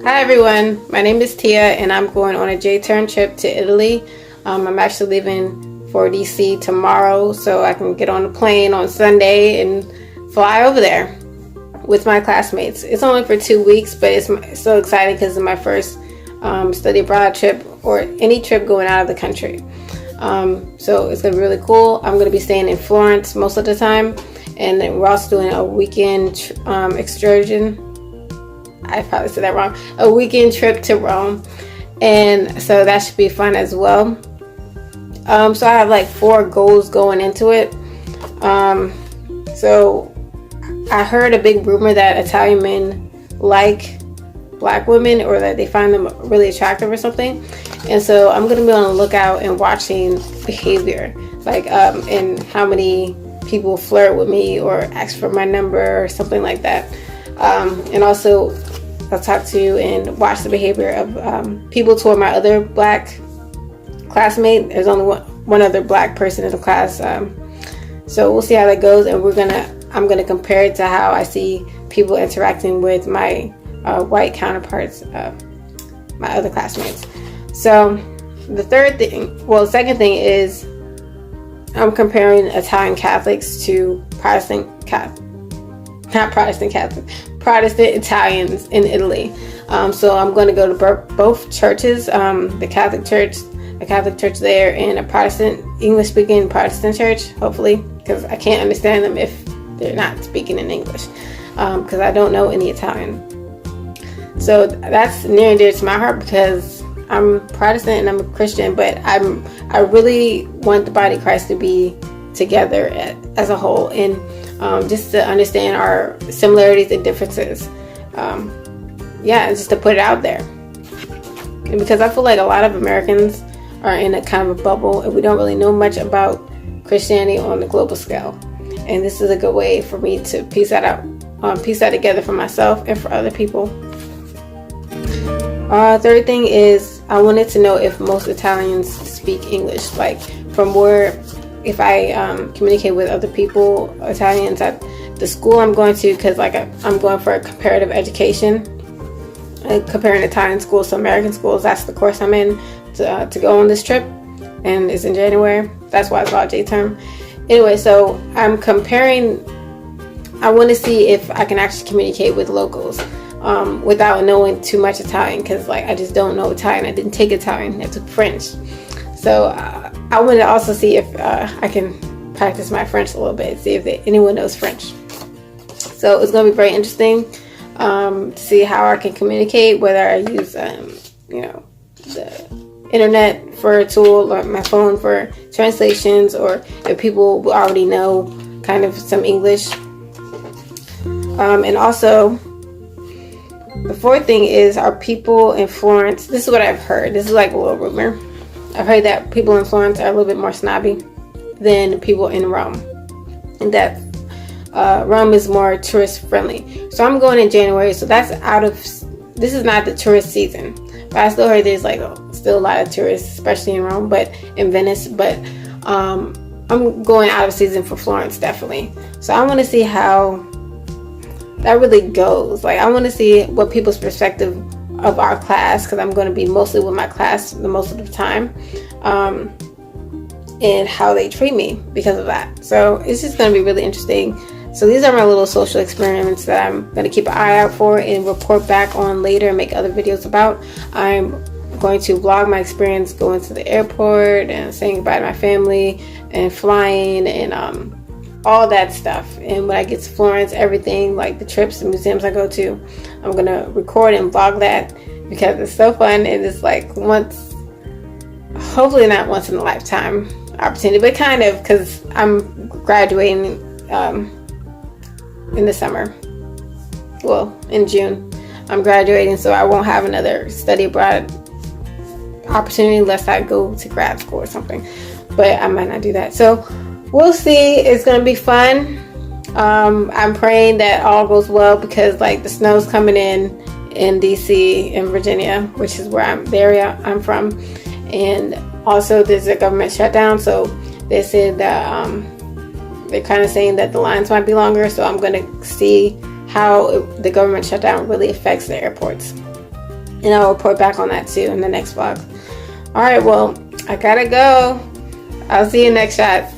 Hi everyone, my name is Tia and I'm going on a J-turn trip to Italy. I'm actually leaving for DC tomorrow so I can get on the plane on Sunday and fly over there with my classmates. It's only for 2 weeks, but it's so exciting because it's my first study abroad trip or any trip going out of the country. So it's going to be really cool. I'm going to be staying in Florence most of the time, and then we're also doing a weekend excursion. I probably said that wrong. A weekend trip to Rome, and so that should be fun as well. So I have like 4 goals going into it. So I heard a big rumor that Italian men like black women, or that they find them really attractive or something. And so I'm going to be on the lookout and watching behavior, like and how many people flirt with me or ask for my number or something like that. And also I'll talk to you and watch the behavior of people toward my other black classmate. There's only one other black person in the class. So we'll see how that goes, and I'm gonna compare it to how I see people interacting with my white counterparts, my other classmates. So the second thing is I'm comparing Italian Catholics to Protestant Italians in Italy. So I'm going to go to both churches, the Catholic church there, and a Protestant, English-speaking Protestant church, hopefully, because I can't understand them if they're not speaking in English, because I don't know any Italian. So that's near and dear to my heart because I'm Protestant and I'm a Christian, but I really want the body of Christ to be together as a whole, and just to understand our similarities and differences. And just to put it out there. And because I feel like a lot of Americans are in a kind of a bubble and we don't really know much about Christianity on the global scale. And this is a good way for me to piece that together for myself and for other people. Third thing is I wanted to know if most Italians speak English, like from where, if I communicate with other people, Italians at the school I'm going to, because like I'm going for a comparative education, comparing Italian schools to American schools. That's the course I'm in to go on this trip, and it's in January. That's why it's called J-term. Anyway, so I'm comparing. I want to see if I can actually communicate with locals without knowing too much Italian, because like I just don't know Italian. I didn't take Italian. I took French. So I want to also see if I can practice my French a little bit, see if anyone knows French. So it's going to be very interesting to see how I can communicate, whether I use the internet for a tool or my phone for translations, or if people already know kind of some English. And also, the fourth thing is, are people in Florence, this is what I've heard, this is like a little rumor, I've heard that people in Florence are a little bit more snobby than people in Rome, and that Rome is more tourist friendly. So I'm going in January, so that's this is not the tourist season, but I still heard there's like still a lot of tourists, especially in Rome, but in Venice. But I'm going out of season for Florence, definitely. So I want to see how that really goes. Like I want to see what people's perspective of our class, because I'm going to be mostly with my class the most of the time, and how they treat me because of that. So it's just going to be really interesting. So these are my little social experiments that I'm going to keep an eye out for and report back on later and make other videos about. I'm going to vlog my experience going to the airport and saying goodbye to my family and flying and all that stuff. And when I get to Florence, everything like the trips and museums I go to, I'm going to record and vlog that because it's so fun, and it's like hopefully not once in a lifetime opportunity, but kind of, because I'm graduating in the summer. Well, in June I'm graduating, so I won't have another study abroad opportunity unless I go to grad school or something, but I might not do that. So we'll see. It's gonna be fun. I'm praying that all goes well, because like the snow's coming in DC and Virginia, which is where the area I'm from, and also there's a government shutdown. So they said that they're kind of saying that the lines might be longer. So I'm going to see how the government shutdown really affects the airports. and I'll report back on that too in the next vlog. Alright, well, I gotta go. I'll see you next shot.